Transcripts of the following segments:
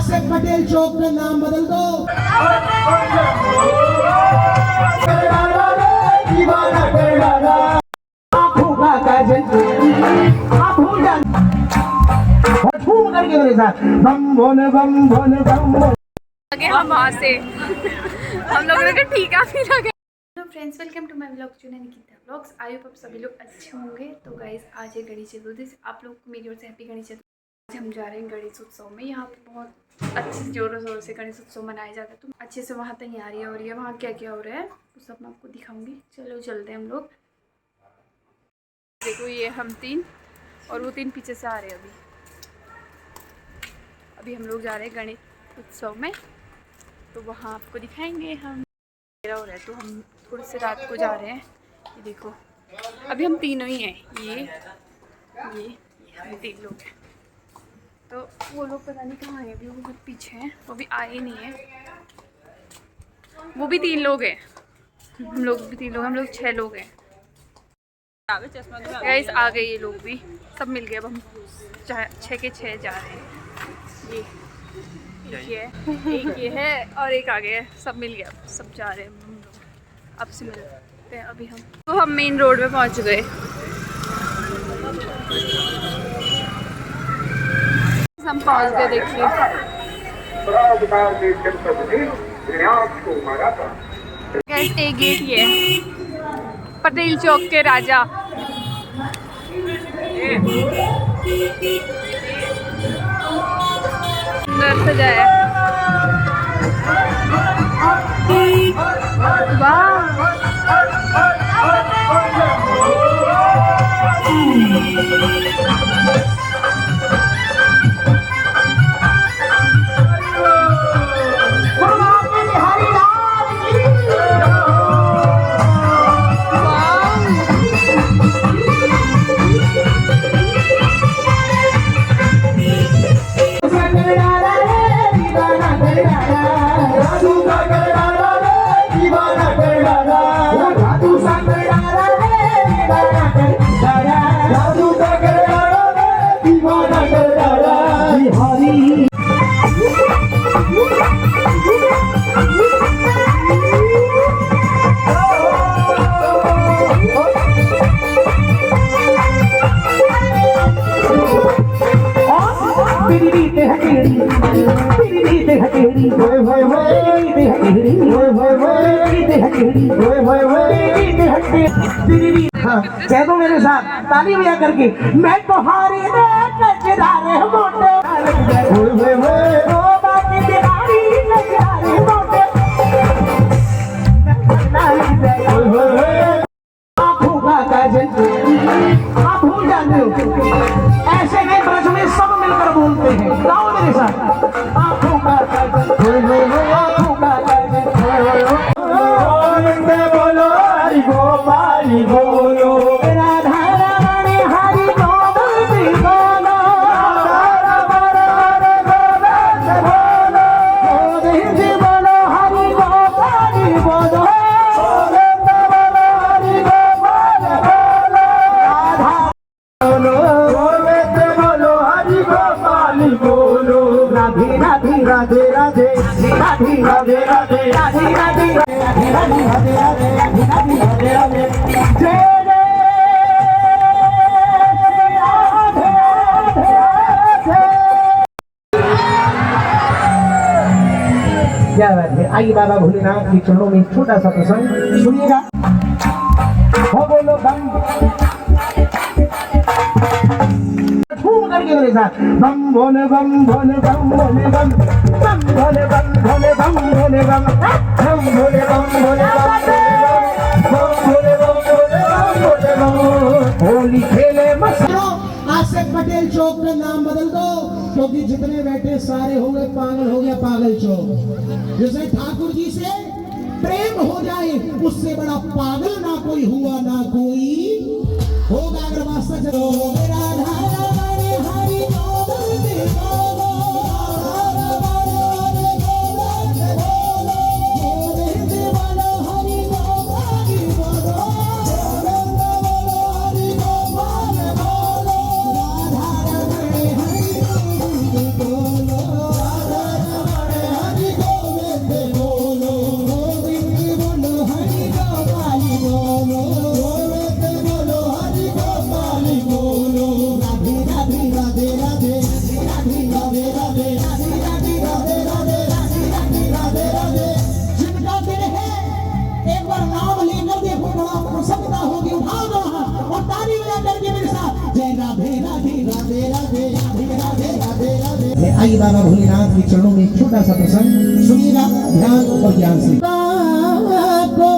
से पटेल चौक का नाम बदल दो। आगे हम वहाँ से हम लोगों ने ठीक है लगे। Hello friends, welcome to my vlog चुने निकिता व्लॉग्स। आई होप आप सभी लोग अच्छे होंगे। तो गाइस, आज है गणेश चतुर्थी। आप लोग को मेरी ओर से हैप्पी गणेश चतुर्थी। आज हम जा रहे हैं गणेश उत्सव में। यहाँ पे बहुत अच्छे जोरों शोरों से गणेश उत्सव मनाया जाता है। तो अच्छे से वहाँ तैयारियाँ हो रही है, वहाँ क्या क्या हो रहा है वो सब मैं आपको दिखाऊंगी। चलो चलते हैं हम लोग। देखो, ये हम तीन और वो तीन पीछे से आ रहे हैं। अभी हम लोग जा रहे हैं गणेश उत्सव में, तो वहाँ आपको दिखाएंगे। हम मेरा हो रहा है तो हम थोड़ी से रात को जा रहे हैं। ये देखो, अभी हम तीनों ही हैं। ये हम तीन लोग हैं। तो वो लोग पता नहीं कहाँ हैं, अभी वो बहुत पीछे हैं, वो भी आए ही नहीं हैं। वो भी तीन लोग हैं, हम लोग भी तीन लोग, हम लोग 6 लोग हैं। गाइस, आ गए ये लोग भी, सब मिल गए। अब हम 6 के 6 जा रहे हैं। एक ये है और एक आगे है, सब मिल गया, सब जा रहे हैं हम लोग। अब से मिलते हैं अभी हम मेन रोड पे पहुंच गए। हम पहुंच गए, देखिए। गाइस, एक गेट ये पटेल चौक के राजा। सुंदर सजाया। कह दो मेरे साथ ताली बजा करके, मैं तुम्हारी नजरारे मोटे आँखों का काजल आप भूल जाते हो। ऐसे नहीं ब्रज में सब मिलकर बोलते हैं। गाओ मेरे साथ, आँखों का काजल, आँखों का काजल, बोलो हरि गोपाल बोलो, राधा रानी हरि गोविंद बोलो, गोविंद बोलो हरि गोपाल बोलो, हरि गोपाल बोलो, राधा बोलो, गोविंद बोलो हरि गोपाल बोलो, राधे राधे राधे राधे राधे राधे राधे राधे राधे क्या बात है। आइए बाबा भोलेनाथ के चरणों में छोटा सा प्रसंग सुनिएगा। हो बोलो बम करके मेरे साथ, बम भोले बम भोले बम भोले बम, बम भोले बम भोले बम भोले बम, बम भोले बम भोले बम भोले बम भोले बम भोले बम। होली खेले मस्त। आज से पटेल चौक का नाम बदल दो, क्योंकि जितने बैठे सारे हो गए पागल, हो गया पागल चौक। जैसे ठाकुर जी से प्रेम हो जाए, उससे बड़ा पागल ना कोई हुआ ना कोई होगा। अगर वास्ता चलो राधा हरि गोविंद बोलो, गोविंद बोलो हरि गोपाल बोलो, हरि गोपाल बोलो, राधा रानी हरि गोविंद बोलो, राधा राधे राधे राधे राधे राधे राधे राधे राधे। जिनका दिल है एक बार नाम लेकर देखो, बड़ा प्रसन्नता होगी। उठाओ दो हाथ और ताली बजा करके मेरे साथ जय राधे राधे राधे राधे राधे राधे राधे राधे। आइए बाबा भोलेनाथ के चरणों में एक छोटा सा प्रसंग सुनिएगा ध्यान और ज्ञान से। को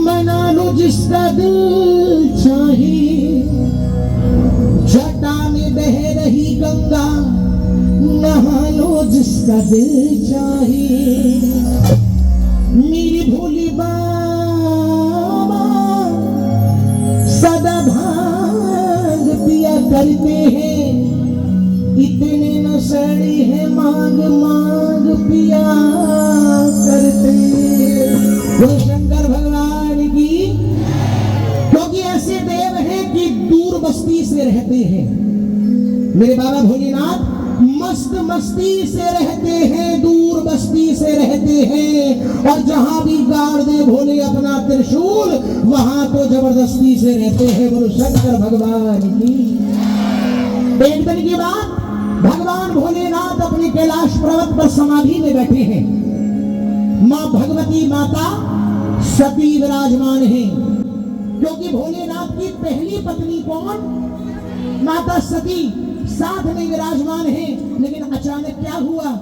मना लो जिसका दिल चाहिए, जटा में बह रही गंगा नहा लो जिसका दिल चाहिए। मेरी भोली बाबा सदा भांग पिया करते हैं, इतने नशेड़ी है मांग मांग पिया करते। बोलो शंकर भगवान की। क्योंकि ऐसे देव हैं कि दूर बस्ती से रहते हैं। मेरे बाबा भोलेनाथ मस्त मस्ती से रहते हैं, दूर बस्ती से रहते हैं। और जहां भी गाड़ दे भोले अपना त्रिशूल, वहां तो जबरदस्ती से रहते हैं। बोलो शंकर भगवान की। एक दिन की बात, भगवान भोलेनाथ अपने कैलाश पर्वत पर समाधि में बैठे हैं। मां भगवती माता सती विराजमान है। क्योंकि भोलेनाथ की पहली पत्नी कौन? माता सती साथ में विराजमान है। लेकिन अचानक क्या हुआ,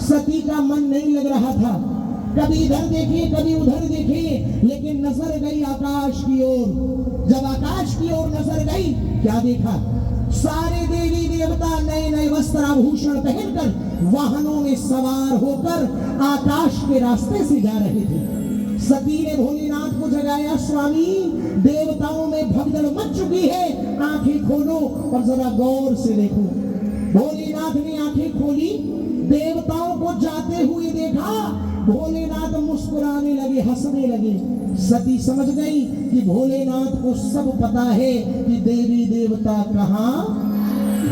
सती का मन नहीं लग रहा था। कभी इधर देखे कभी उधर देखे, लेकिन नजर गई आकाश की ओर। जब आकाश की ओर नजर गई, क्या देखा? सारे देवी देवता नए नए वस्त्र आभूषण पहनकर वाहनों में सवार होकर आकाश के रास्ते से जा रहे थे। सती ने भोलेनाथ को जगाया, स्वामी देवताओं में भगदड़ मच चुकी है, आंखें खोलो और जरा गौर से देखो। भोलेनाथ ने आंखें खोली, देवताओं को जाते हुए देखा। भोलेनाथ मुस्कुराने लगे, हंसने लगे। सती समझ गई कि भोलेनाथ को सब पता है कि देवी देवता कहाँ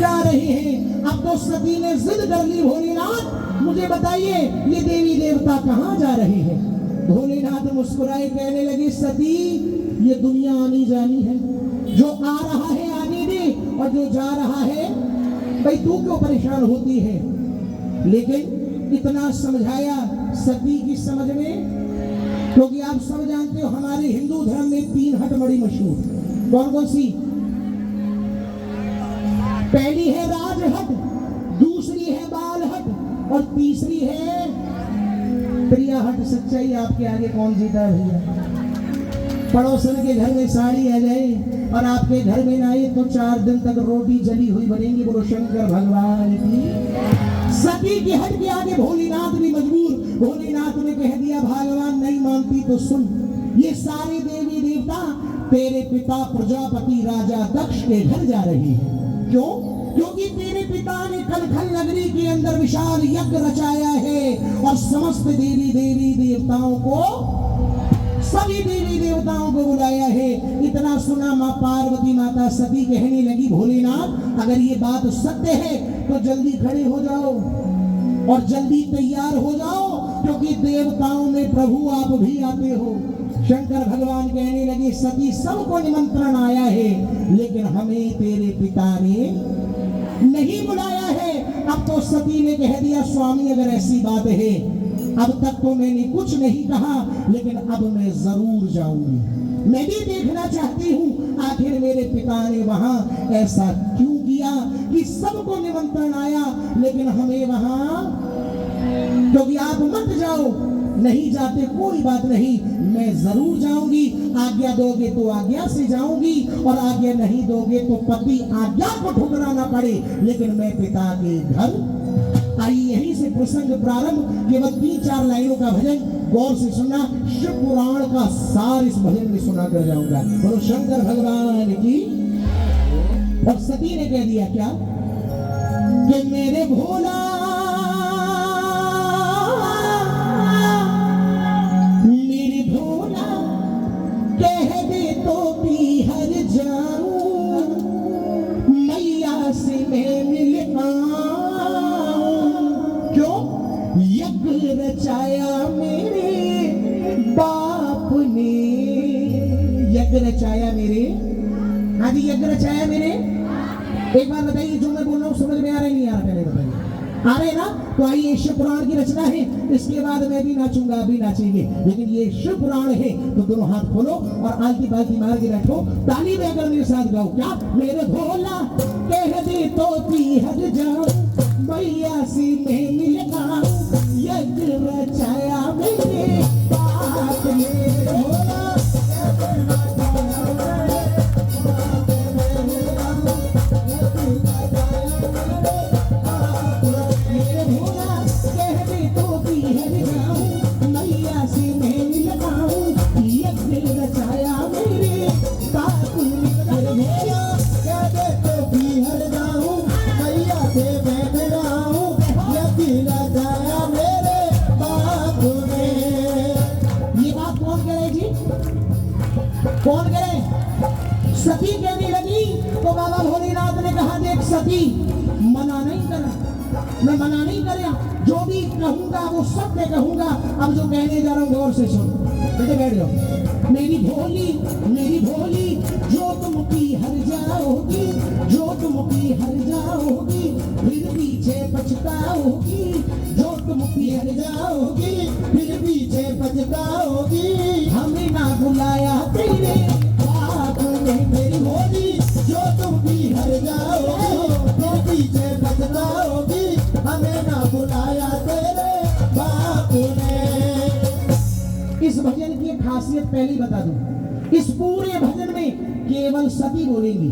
जा रहे हैं। अब तो सती ने जिद कर ली, भोलेनाथ मुझे बताइए ये देवी देवता कहाँ जा रहे हैं। भोलेनाथ मुस्कुराए, कहने लगे, सती ये दुनिया आनी जानी है, जो आ रहा है आने दे, और जो जा रहा है भाई तू क्यों परेशान होती है। लेकिन इतना समझाया, सती की समझ में। क्योंकि आप सब जानते हो हमारे हिंदू धर्म में 3 हट बड़ी मशहूर। कौन कौन सी? पहली है राजहट, दूसरी है बालहट और तीसरी है प्रिया हट। सच्चाई आपके आगे कौन जीता है भैया? पड़ोसन के घर में साड़ी आ जाए और आपके घर में ना आए तो 4 दिन तक रोटी जली हुई बनेगी। बोलो शंकर भगवान की। सती की हट के आगे भोलेनाथ भी मजबूर। भोलेनाथ ने कह दिया, भगवान नहीं मानती तो सुन, ये सारे देवी देवता तेरे पिता प्रजापति राजा दक्ष के घर जा रही है। क्यों? क्योंकि तेरे पिता ने कलखल नगरी के अंदर विशाल यज्ञ रचाया है और समस्त देवी देवताओं को, सभी देवी देवताओं को बुलाया है। इतना सुना मां पार्वती माता सती कहने लगी, भोलेनाथ अगर ये बात सत्य है तो जल्दी खड़े हो जाओ और जल्दी तैयार हो जाओ, क्योंकि देवताओं में प्रभु आप भी आते हो। शंकर भगवान कहने लगे, सती सबको निमंत्रण आया है, लेकिन हमें तेरे पिता ने नहीं बुलाया है। अब तो सती ने कह दिया, स्वामी अगर ऐसी बात है, अब तक तो मैंने कुछ नहीं कहा, लेकिन अब मैं जरूर जाऊंगी। मैं भी देखना चाहती हूँ आखिर मेरे पिता ने वहां ऐसा क्यों किया कि सबको निमंत्रण आया लेकिन हमें वहां। क्योंकि आप मत जाओ, नहीं जाते कोई बात नहीं, मैं जरूर जाऊंगी। आज्ञा दोगे तो आज्ञा से जाऊंगी और आज्ञा नहीं दोगे तो पति आज्ञा को ठुकराना पड़े, लेकिन मैं पिता के घर। आई यहीं से प्रसंग प्रारंभ। केवल 3-4 लाइनों का भजन गौर से सुनना। शिव पुराण का सार इस भजन में सुना कर जाऊंगा। बोलो शंकर भगवान की। और सती ने कह दिया क्या कि मेरे भोला कह दे तो भी हर जाऊं, मैया से मैं मिल आऊं। क्यों? यज्ञ रचाया मेरे बाप ने। यज्ञ रचाया मेरे, हाँ जी, यज्ञ रचाया मेरे। एक बार बताइए, जो मैं बोल रहा हूँ समझ में आ रहा है नहीं आ रहा, पहले बताइए। आ रहे ना? तो आइए, शिव पुराण की रचना है, इसके बाद मैं भी नाचूंगा, आप भी नाचेंगे, लेकिन ये शिव पुराण है तो दोनों हाथ खोलो और आलती पालती मार के बैठो, ताली देकर मेरे साथ गाओ। क्या? मेरे भोला कह दे तो हट जाओ, मैया सी में मिलना, यज्ञ रचाया मेरे बाप ने। भोला कौन करे? सती कहने लगी तो बाबा भोलेनाथ ने कहा, देख सती, मना नहीं करा, मैं मना नहीं करा, जो भी कहूंगा वो सत्य कहूंगा। अब जो कहने जा रहा हूँ गौर से सुन, बेटे बैठ जाओ। मेरी भोली जो तुम की हर जाओगी, जो तुम की हर जाओगी, फिर पीछे पछताओगी, जो तुम की हर जाओगी, फिर पीछे पछताओगी, हमें ना बुलाया तेरे बाप ने। मेरी भोली जो तुम की हर जाओगी, फिर पीछे पछताओगी, हमें ना बुलाया तेरे बाप ने। इस भजन की एक खासियत पहले बता दूं, इस पूरे भजन में केवल सती बोलेंगी,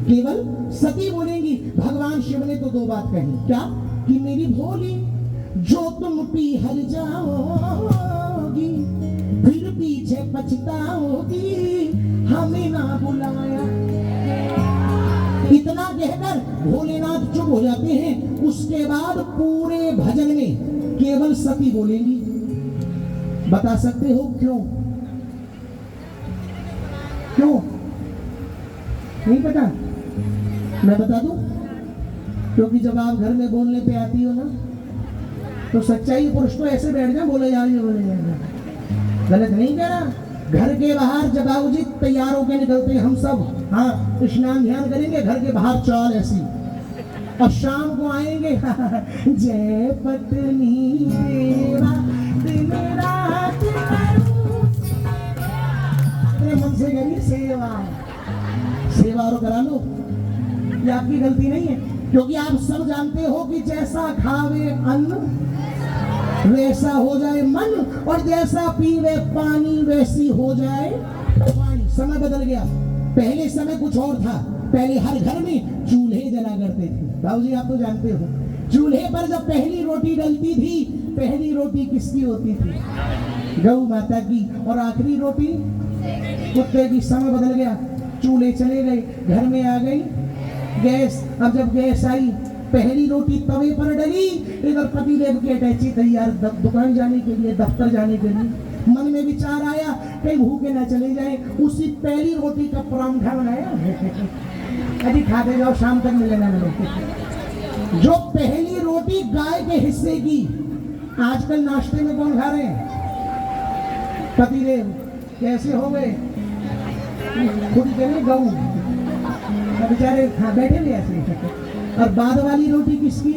केवल सती बोलेंगी। भगवान शिव ने तो दो बात कही, क्या? कि मेरी भोली जो तुम पी हर जाओगी, फिर पीछे पछताओगी, हमें ना बुलाया। इतना कहकर भोलेनाथ चुप हो जाते हैं। उसके बाद पूरे भजन में केवल सती बोलेंगी। बता सकते हो क्यों? क्यों नहीं पता? मैं बता दूं, क्योंकि जब आप घर में बोलने पे आती हो ना, तो सच्चाई पुरुष तो ऐसे बैठ जाए, बोले जा गलत नहीं कह रहा। घर के बाहर जब बाबूजी तैयार होकर निकलते हैं हम सब, हाँ स्नान ध्यान करेंगे, घर के बाहर चाल ऐसी, और शाम को आएंगे जय पत्नी तेरा दिन रात अपने मन से करिए सेवा, सेवा और करा लो। ये आपकी गलती नहीं है, क्योंकि आप सब जानते हो कि जैसा खावे अन्न वैसा हो जाए मन, और जैसा पीवे पानी वैसी हो जाए पानी। समय बदल गया, पहले समय कुछ और था। पहले हर घर में चूल्हे जला करते थे। बाबूजी आप तो जानते हो, चूल्हे पर जब पहली रोटी डलती थी, पहली रोटी किसकी होती थी? गौ माता की, और आखिरी रोटी कुत्ते की। समय बदल गया, चूल्हे चले गए, घर में आ गई गैस। अब जब गैस आई, पहली रोटी तवे पर डली, इधर पतिदेव की अटैची तैयार दुकान जाने के लिए, दफ्तर जाने के लिए। मन में विचार आया कहीं भूखे ना चले जाए, उसी पहली रोटी का परांठा बनाया, अभी खाते जाओ, शाम तक मिलेगा मिले। जो पहली रोटी गाय के हिस्से की, आजकल नाश्ते में कौन खा रहे हैं? पतिदेव। कैसे हो गए? खुद के लिए गऊ, बेचारे बैठे हुए ऐसे। और बाद वाली रोटी किसकी?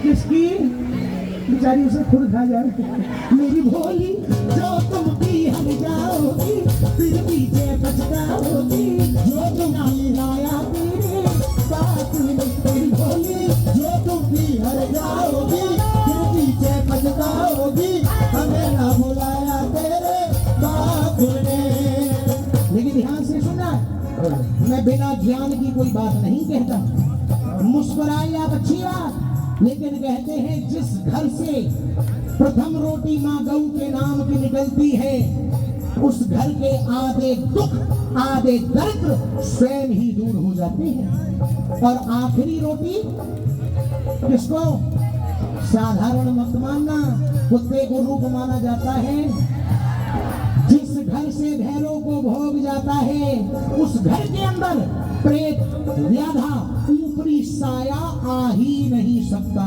किसकी? बेचारी उसे खुद खा जा रही। मेरी भोली जो तुम पी हर जाओगी, फिर पीछे पछताओगी, जो तुम लाया तेरे बाप ने। मेरी भोली जो तुम पी हर जाओगी, फिर पीछे पछताओगी, हमें ना बुलाया तेरे बाप ने। लेकिन ध्यान से सुनना, मैं बिना ज्ञान की कोई बात नहीं कहता। मुस्कुराई आप अच्छी बात, लेकिन कहते हैं जिस घर से प्रथम रोटी माँ गौ के नाम की निकलती है, उस घर के आधे दुख आधे दरिद्र स्वयं ही दूर हो जाते हैं। और आखिरी रोटी किसको? साधारण मत मानना, कुत्ते को रूप माना जाता है। जिस घर से भैरव को भोग जाता है, उस घर के अंदर प्रेत व्याधा ऊपरी साया आ ही नहीं सकता।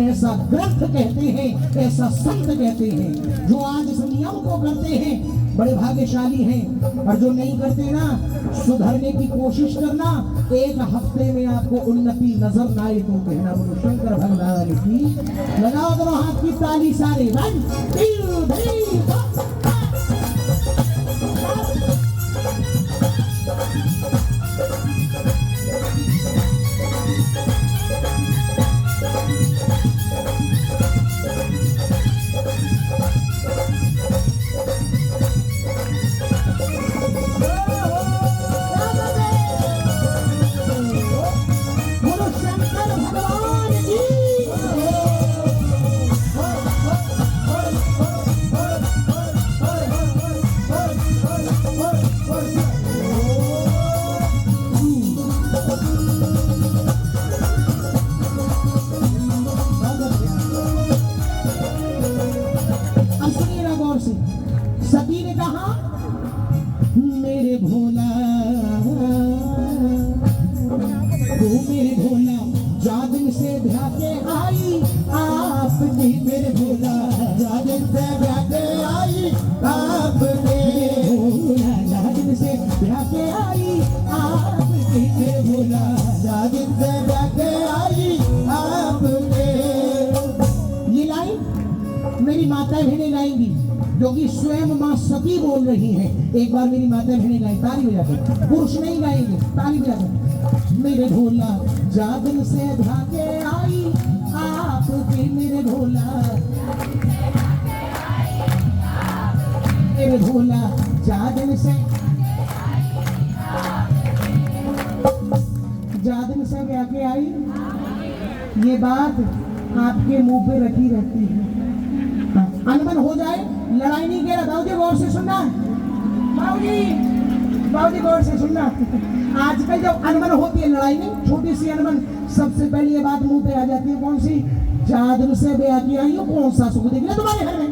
ऐसा ग्रंथ कहते हैं, ऐसा संत कहते हैं। जो आज इस नियम को करते हैं बड़े भाग्यशाली हैं, और जो नहीं करते ना, सुधरने की कोशिश करना, एक हफ्ते में आपको उन्नति नजर ना आए तो कहना बोलो शंकर भगवान की। लगाओ दोनों हाथ की ताली सारे। 1 2 3 4। सती ने कहा मेरे भोला, तू मेरे भोला जादन से ध्याके आई आपने, मेरे भोला जादन से ध्याके आई आपने, भोला जादन से ध्याके आई आपने, मेरे भोला जादन से ध्याके आई आपने। ये लाइन मेरी माता बहनें गाएंगी, जो कि स्वयं मां सती बोल रही है। एक बार मेरी माता बहनें गाएं, ताली बजाते, पुरुष नहीं गाएंगे, ताली बजाते। मेरे भोला जादन से भागे आई आपके, मेरे भोला, मेरे भोला जादन से, जादन से भागे आई। ये बात आपके मुंह पे रखी रहती है, अनबन हो जाए, लड़ाई नहीं कह रहा। बाबूजी गौर से सुनना, बाबूजी गौर से सुनना। आजकल जब अनबन होती है, लड़ाई नहीं, छोटी सी अनबन, सबसे पहले ये बात मुंह पे आ जाती है, कौन सी? जादन से ब्याह की आई हो, कौन सा सुख देख लिया तुम्हारे घर में?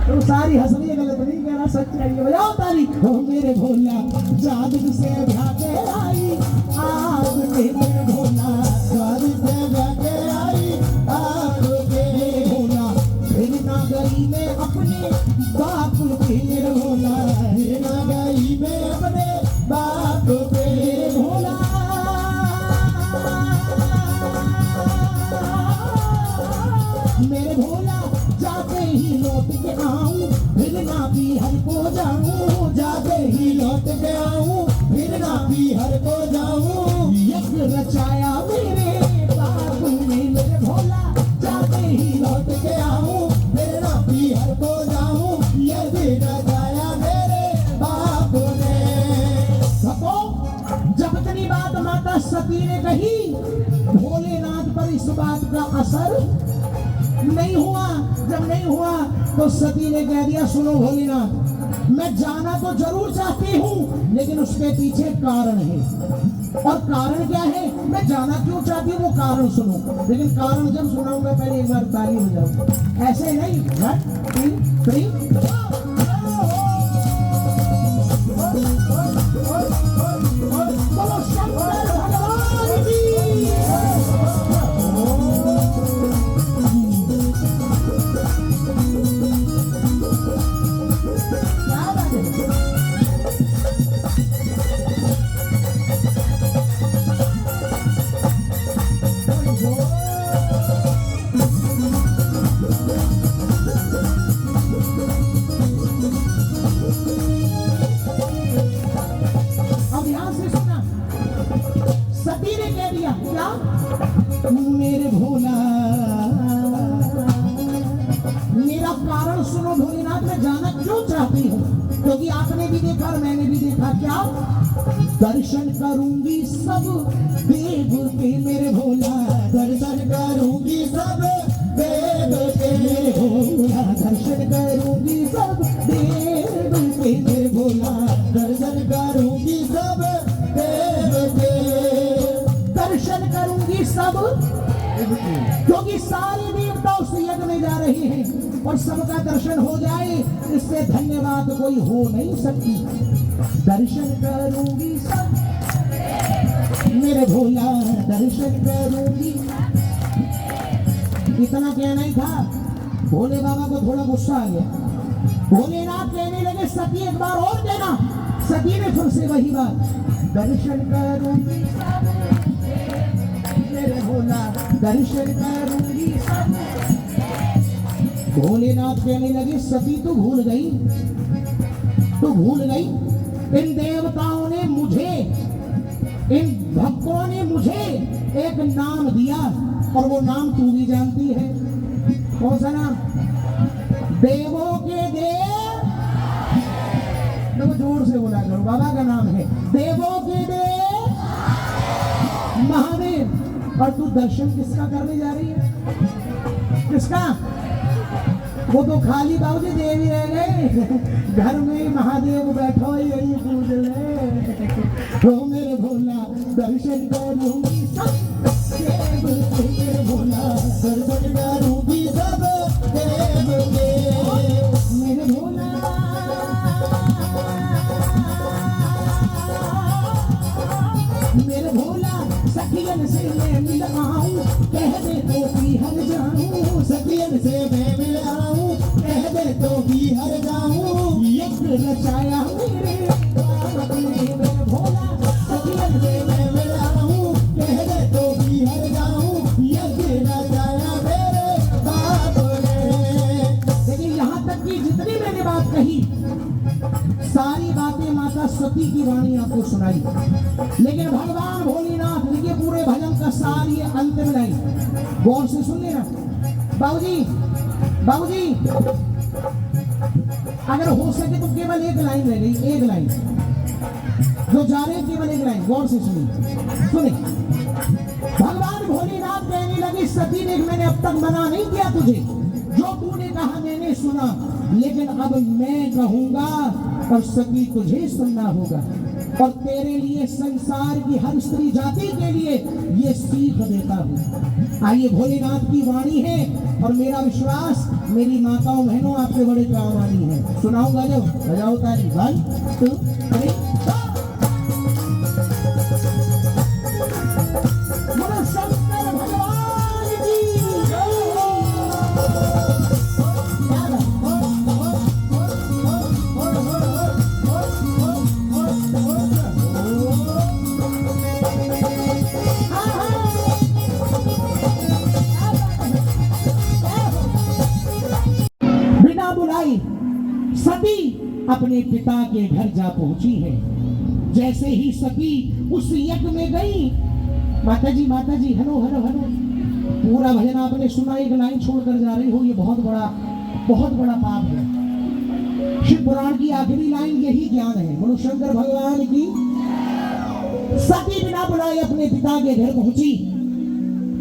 तो सारी हंस रही है, गलत नहीं कह रहा, सच कह रही है। बजाओ ताली। ओ मेरे भोला जादन से ब्याह के आई आपके, मेरे भोला जादन से ब्याह के आई आपके, भोला फिर ना गई मैं अपने बाप के, मेरे भोला फिर ना गई मैं अपने बाप के, भोला मेरे भोला जाते ही लौट के आऊं, फिर ना भी हर को जाऊं, जाते ही लौट के आऊं, फिर ना भी हर को जाऊं, यज्ञ रचाया मेरे बाप ने, मेरे भोला जाते ही लौट के आऊं, फिर ना भी हर को जाऊं, यज्ञ रचाया मेरे बाप ने। सबको जब इतनी बात माता सती ने कही, भोलेनाथ पर इस बात का असर नहीं हुआ। जब नहीं हुआ तो सती ने कह दिया, सुनो भोलेनाथ, मैं जाना तो जरूर चाहती हूँ, लेकिन उसके पीछे कारण है। और कारण क्या है, मैं जाना क्यों चाहती हूँ, वो कारण सुनो। लेकिन कारण जब सुनाऊंगा, पहले एक बार ताली हो जाओ, ऐसे नहीं। 1 2 3 बोलो शंकर भगवान की। मेरे भोला मेरा कारण सुनो भोलेनाथ, मैं जाना क्यों चाहती हूँ, क्योंकि आपने भी देखा और मैंने भी देखा। क्या? दर्शन करूंगी सब देव के, मेरे भोला दर्शन करूंगी सब देव के, मेरे भोला दर्शन करूंगी सब देव के, मेरे भोला दर्शन करूंगी सब देव के, दर्शन करूंगी सब, क्योंकि सारे देवता उस यज्ञ में जा रहे हैं और सबका दर्शन हो जाए, इससे धन्यवाद कोई हो नहीं सकती। दर्शन करूंगी सब, मेरे भोला दर्शन करूंगी, इतना कहना ही था। भोले बाबा को थोड़ा गुस्सा आ गया। भोलेनाथ कहने लगे सती एक बार और देना। सती ने फिर से वही बात, दर्शन करूंगी मेरे भोला, दर्शन करूंगी सब। भोलेनाथ कहने लगे सती तू भूल गई, तू भूल गई। इन देवताओं ने मुझे, इन भक्तों ने मुझे एक नाम दिया और वो नाम तू भी जानती है। कौन सा नाम? देवों के देव। तो जोर से बोला करो, बाबा का नाम है देवों के देव महादेव। और तू दर्शन किसका करने जा रही है? किसका? वो तो खाली बाबूजी देवी रह गए, घर में महादेव बैठो यही पूज ले। ओ मेरे भोला दर्शन करूंगी सब देव के, मेरे भोला दर्शन करूंगी सब देव के, मेरे भोला। मेरे भोला सखियन से मैं मिल आऊं, कह दे तो भी हर जाऊं। सखियन से मैं मिल आऊं, कह दे तो भी हर जाऊं। यज्ञ रचाया मेरे बाप ने, मेरे भोला सखियन से मैं मिल आऊं, कह दे तो भी हर जाऊं। यज्ञ रचाया मेरे बाप ने। लेकिन यहाँ तक कि जितनी मैंने बात कही सारी बातें माता सती की वाणी आपको सुनाई, लेकिन भगवान भोलेनाथ देखिए पूरे भजन का सार ये अंत में लाई। गौर से सुन लेना बाबूजी, बाबूजी अगर हो सके तो केवल एक लाइन रह गई, एक लाइन जो जा रहे केवल एक लाइन। गौर से सुने। भगवान भोलेनाथ कहने लगे सती ने मैंने अब तक मना नहीं किया तुझे, जो तूने कहा मैंने सुना, लेकिन अब मैं कहूंगा और सती तुझे सुनना होगा। और तेरे लिए संसार की हर स्त्री जाति के लिए ये सीख देता हूँ। आइए भोलेनाथ की वाणी है और मेरा विश्वास मेरी माताओं बहनों आपके बड़े काम वाली है। सुनाऊंगा जब बजाओ ताली। 1 2 3 शंकर भगवान की सती अपने पिता के घर जा पहुंची है। जैसे ही सती उस यज्ञ में गई, माता जी हेलो हेलो हेलो, पूरा भजन आपने सुना, एक लाइन छोड़कर जा रही हो, ये बहुत बड़ा पाप है। शिव पुराण की आखिरी लाइन यही ज्ञान है। बोलो शंकर भगवान की। सती बिना बुलाए अपने पिता के घर पहुंची।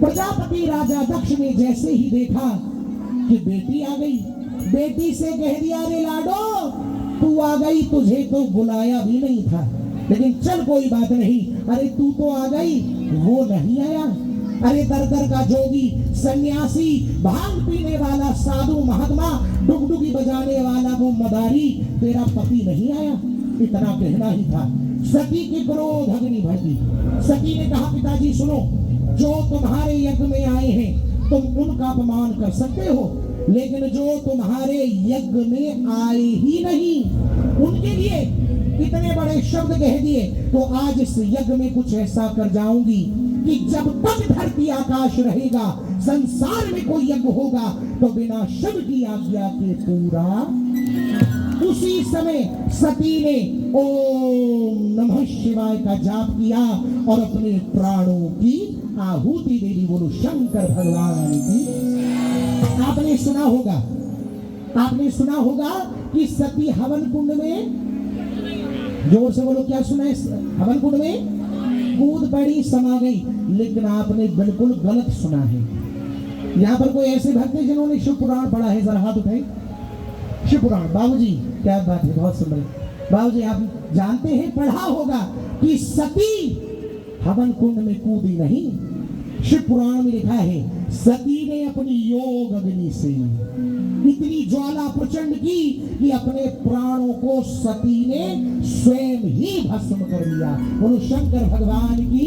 प्रजापति राजा दक्ष ने जैसे ही देखा कि बेटी आ गई, बेटी से कह दिया अरे लाडो तू आ गई, तुझे तो बुलाया भी नहीं था, लेकिन चल कोई बात नहीं। अरे तू तो आ गई, वो नहीं आया। अरे दर दर का जोगी सन्यासी, भांग पीने वाला साधु महात्मा, डुगडुगी बजाने वाला वो मदारी, तेरा पति नहीं आया। इतना कहना ही था। सती की क्रोध अग्नि भड़की। सती ने कहा पिताजी सुनो, जो तुम्हारे यज्ञ में आए हैं तुम उनका अपमान कर सकते हो, लेकिन जो तुम्हारे यज्ञ में आए ही नहीं उनके लिए इतने बड़े शब्द कह दिए, तो आज इस यज्ञ में कुछ ऐसा कर जाऊंगी कि जब तक धरती आकाश रहेगा, संसार में कोई यज्ञ होगा तो बिना शिव की आज्ञा के पूरा। उसी समय सती ने ओम नमः शिवाय का जाप किया और अपने प्राणों की आहुति दे दी। बोलो शंकर भगवान की। आपने सुना होगा कि सती हवन कुंड में, जोर से बोलो क्या सुना है, हवन कुंड में कूद पड़ी, समा गई। लेकिन आपने बिल्कुल गलत सुना है। यहाँ पर कोई ऐसे भक्त है जिन्होंने शिव पुराण पढ़ा है? जरा हाथ उठाए। शिव पुराण बाबूजी क्या बात है, बहुत सुंदर। बाबूजी आप जानते हैं, पढ़ा होगा कि सती हवन कुंड में कूदी नहीं। शिव पुराण में लिखा है सती ने अपनी योग अग्नि से इतनी ज्वाला प्रचंड की कि अपने प्राणों को सती ने स्वयं ही भस्म कर लिया। बोलो शंकर भगवान की।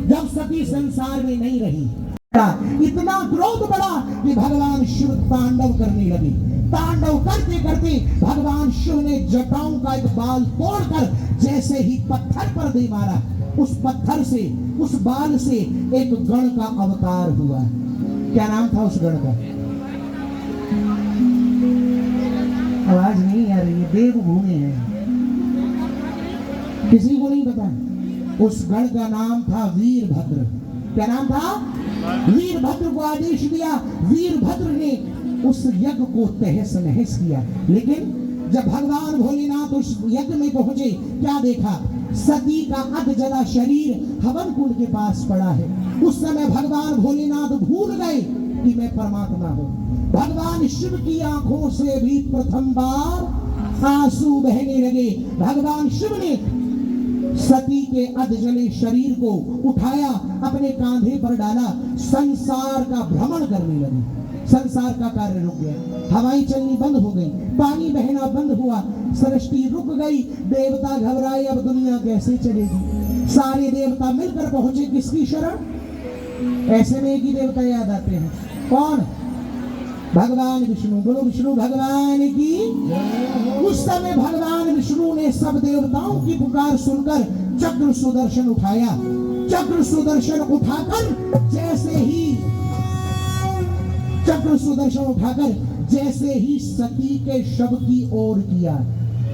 जब सती संसार में नहीं रही, इतना क्रोध बढ़ा कि भगवान शिव तांडव करने लगे। तांडव करते करते भगवान शिव ने जटाओं का एक बाल तोड़कर जैसे ही पत्थर पर दे मारा, उस पत्थर से, उस बाल से एक गण का अवतार हुआ। क्या नाम था उस गण का? आवाज नहीं आ रही है, देवभूमि है, किसी को नहीं पता। उस गण का नाम था वीरभद्र। क्या नाम था? वीरभद्र को आदेश दिया। वीरभद्र ने उस यज्ञ को तहस नहस किया। लेकिन जब भगवान भोलेनाथ उस यज्ञ में पहुंचे, क्या देखा? सती का अधजला शरीर हवन कुंड के पास पड़ा है। उस समय भगवान भोलेनाथ भूल गए कि मैं परमात्मा हूँ। भगवान शिव की आंखों से भी प्रथम बार आंसू बहने लगे। भगवान शिव ने सती के अधजले शरीर को उठाया, अपने कांधे पर डाला, संसार का भ्रमण करने लगे। संसार का कार्य रुक गया, हवाएं चलनी बंद हो गई, पानी बहना बंद हुआ, सृष्टि रुक गई। देवता घबराए, अब दुनिया कैसे चलेगी। सारे देवता मिलकर पहुंचे किसकी शरण? ऐसे में एक ही देवता याद आते हैं, कौन? भगवान विष्णु। बोलो विष्णु भगवान की। उस समय भगवान विष्णु ने सब देवताओं की पुकार सुनकर चक्र सुदर्शन उठाया। चक्र सुदर्शन उठाकर जैसे ही सती के शव की ओर किया,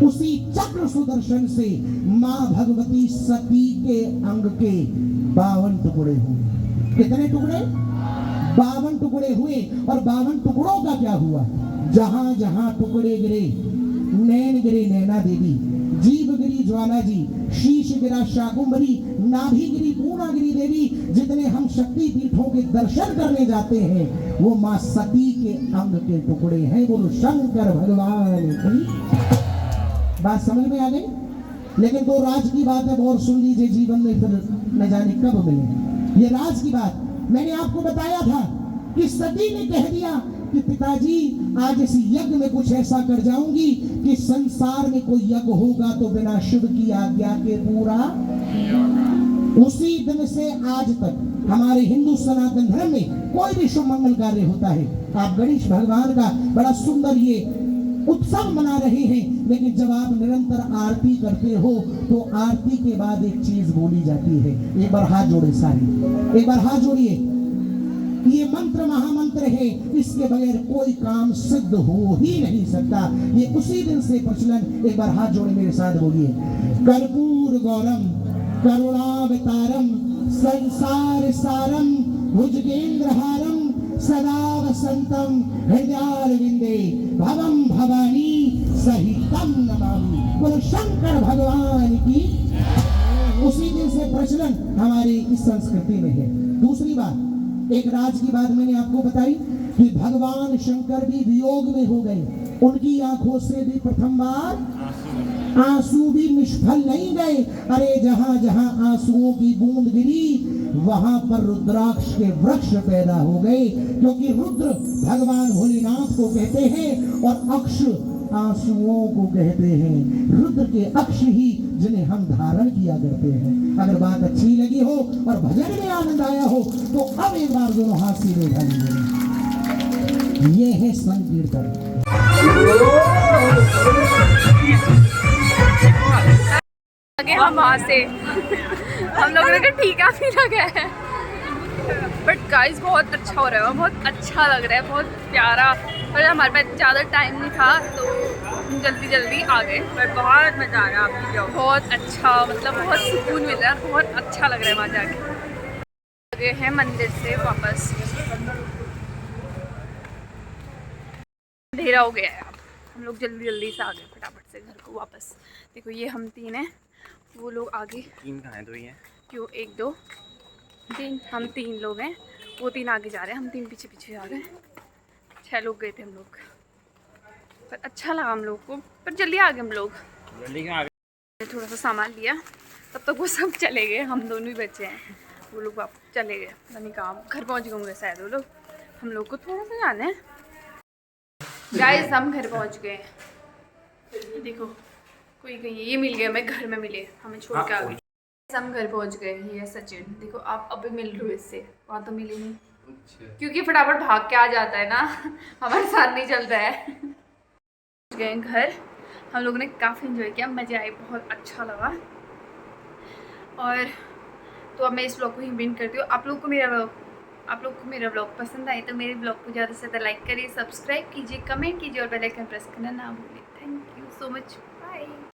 उसी चक्र सुदर्शन से मां भगवती सती के अंग के 52 टुकड़े हुए। कितने टुकड़े? 52 टुकड़े हुए। और 52 टुकड़ों का क्या हुआ? जहां जहां टुकड़े गिरे, नैन गिरे नैना देवी, जीव गिरी ज्वाला जी, शीश गिरा शाकुंभरी, नाभि गिरी पूर्णागिरी देवी। जितने हम शक्ति पीठों के दर्शन करने जाते हैं वो मां सती के अंग के टुकड़े हैं। बोलो शंकर भगवान की। बात समझ में आ गई? लेकिन तो राज की बात है, और सुन लीजिए, जीवन में फिर न जाने कब मिले। ये राज की बात मैंने आपको बताया था कि सती ने कह दिया कि पिताजी आज इस यज्ञ में कुछ ऐसा कर जाऊंगी कि संसार में कोई यज्ञ होगा तो बिना शिव की आज्ञा के पूरा। उसी दिन से आज तक हमारे हिंदू सनातन धर्म में कोई भी शुभ मंगल कार्य होता है, आप गणेश भगवान का बड़ा सुंदर ये उत्सव मना रहे हैं, लेकिन जब आप निरंतर आरती करते हो तो आरती के बाद एक चीज बोली जाती है। एक बार हाथ जोड़े सारी, एक बार हाथ जोड़िए। ये मंत्र महामंत्र है, इसके बगैर कोई काम सिद्ध हो ही नहीं सकता। ये उसी दिन से प्रचलन। एक बार हाथ जोड़े मेरे साथ बोलिए। कर्पूर गौरम करुणावतारम संसार सारम भुजगेंद्रहारम सदा वसंतम हृदयारविंदे भवम भवानी सहितम नमामि। बोलो शंकर भगवान की। उसी दिन से प्रचलन हमारी इस संस्कृति में है। दूसरी बात, एक राज की बात मैंने आपको बताई कि भगवान शंकर भी वियोग में हो गए। उनकी आंखों से भी प्रथम बार आंसू भी निष्फल नहीं गए। अरे जहां जहां आंसुओं की बूंद गिरी वहां पर रुद्राक्ष के वृक्ष पैदा हो गए, क्योंकि रुद्र भगवान भोलेनाथ को कहते हैं और अक्ष आंसुओं को कहते हैं। रुद्र के अक्ष ही जिन्हें हम धारण किया करते हैं। अगर बात अच्छी लगी हो और भजन में आनंद आया हो तो अब एक बार दोनों हाथ सीधे उठा लीजिए। ये है संकीर्तन। हम वहाँ से हम लोगों ने कहा ठीक है अभी लगा है, बट गाइस बहुत अच्छा हो रहा है, बहुत अच्छा लग रहा है, बहुत प्यारा। पर हमारे पास ज़्यादा टाइम नहीं था तो हम जल्दी जल्दी आ गए, बट बहुत मज़ा आ रहा है। आपकी जाओ बहुत अच्छा, मतलब बहुत सुकून मिल रहा है, बहुत अच्छा लग रहा है वहाँ जाके। गए हैं मंदिर से वापस, अंधेरा हो गया है, अब हम लोग जल्दी जल्दी से आ गए फटाफट से घर को वापस। देखो ये हम 3 हैं, वो लोग आगे 3 कहाँ हैं? 2 ही हैं। क्यों 1 2 3, हम 3 लोग हैं, वो 3 आगे जा रहे हैं, हम 3 पीछे पीछे आ गए। 6 लोग गए थे हम लोग, पर अच्छा लगा हम लोग को, पर जल्दी आ गए हम लोग। जल्दी आ गए। थोड़ा सा सामान लिया, तब तक वो सब चले गए, हम दोनों ही बचे हैं। वो लोग वापस चले गए, पता नहीं कहाँ घर पहुँच गए होंगे शायद वो लोग। हम लोग को थोड़ा सा जाना है। गाइस हम घर पहुँच गए, देखो कोई कहीं ये मिल गया, मैं घर में मिले, हमें छोड़ के आ गई। हम घर पहुँच गए। ये सचिन देखो, आप अभी मिल रहे हो इससे, वहाँ तो मिले नहीं, क्योंकि फटाफट भाग के आ जाता है ना, हमारे साथ नहीं चलता है। गए घर, हम लोगों ने काफ़ी इन्जॉय किया, मज़े आए, बहुत अच्छा लगा। और तो अब मैं इस ब्लॉग को ही विन करती हूँ। आप लोग को मेरा ब्लॉग पसंद आए तो मेरे ब्लॉग को ज़्यादा से ज़्यादा लाइक करिए, सब्सक्राइब कीजिए, कमेंट कीजिए और बेल आइकन प्रेस करना ना भूलिए। Thank you so much.